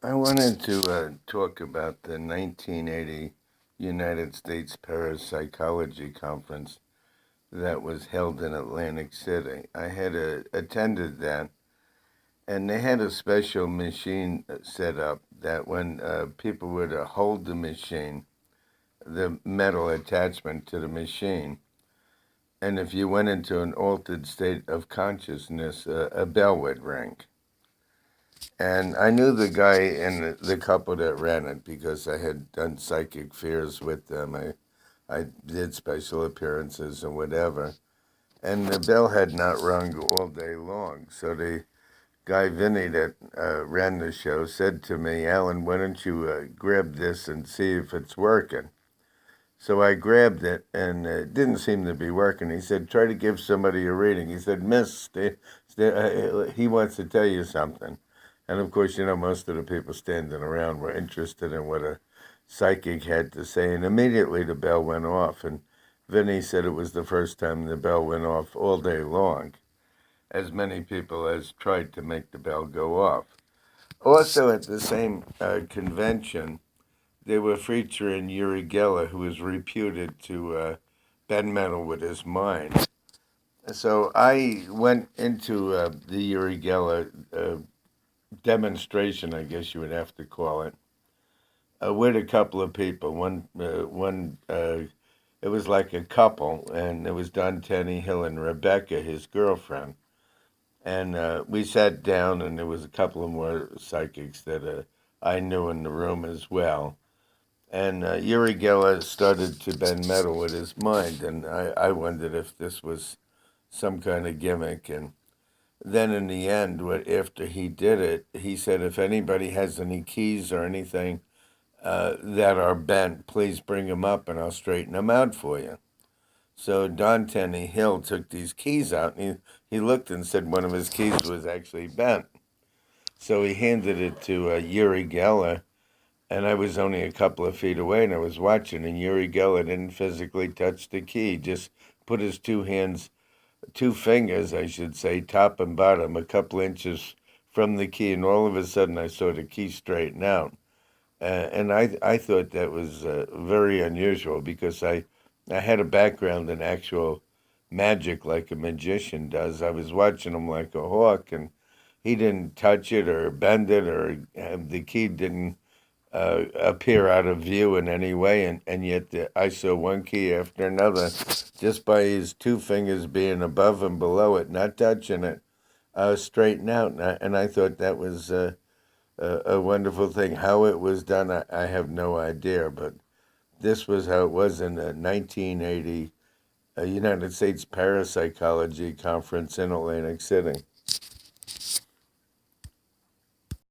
I wanted to talk about the 1980 United States Parapsychology Conference that was held in Atlantic City. I had attended that, and they had a special machine set up that when people were to hold the machine, the metal attachment to the machine, and if you went into an altered state of consciousness, a bell would ring. And I knew the guy and the couple that ran it because I had done psychic fairs with them. I did special appearances and whatever. And the bell had not rung all day long. So the guy, Vinny, that ran the show said to me, Alan, why don't you grab this and see if it's working? So I grabbed it, and it didn't seem to be working. He said, try to give somebody a reading. He said, Miss, he wants to tell you something. And of course, most of the people standing around were interested in what a psychic had to say. And immediately the bell went off. And Vinny said it was the first time the bell went off all day long, as many people as tried to make the bell go off. Also, at the same convention, they were featuring Uri-Geller, who was reputed to bend metal with his mind. So I went into the Uri-Geller demonstration, I guess you would have to call it, with a couple of people. It was like a couple, and it was Don Tenny Hill and Rebecca, his girlfriend. And we sat down, and there was a couple of more psychics that I knew in the room as well. And Uri-Geller started to bend metal with his mind, and I wondered if this was some kind of gimmick. And then in the end, after he did it, he said, if anybody has any keys or anything that are bent, please bring them up and I'll straighten them out for you. So Don Tenny Hill took these keys out, and he looked and said one of his keys was actually bent. So he handed it to Uri-Geller, and I was only a couple of feet away, and I was watching, and Uri-Geller didn't physically touch the key, just put his two fingers, I should say, top and bottom, a couple inches from the key, and all of a sudden I saw the key straighten out. And I thought that was very unusual because I had a background in actual magic like a magician does. I was watching him like a hawk, and he didn't touch it or bend it, or the key didn't appear out of view in any way, and yet I saw one key after another, just by his two fingers being above and below it, not touching it, straighten out. And I thought that was a wonderful thing. How it was done, I have no idea, but this was how it was in the 1980 United States Parapsychology Conference in Atlantic City.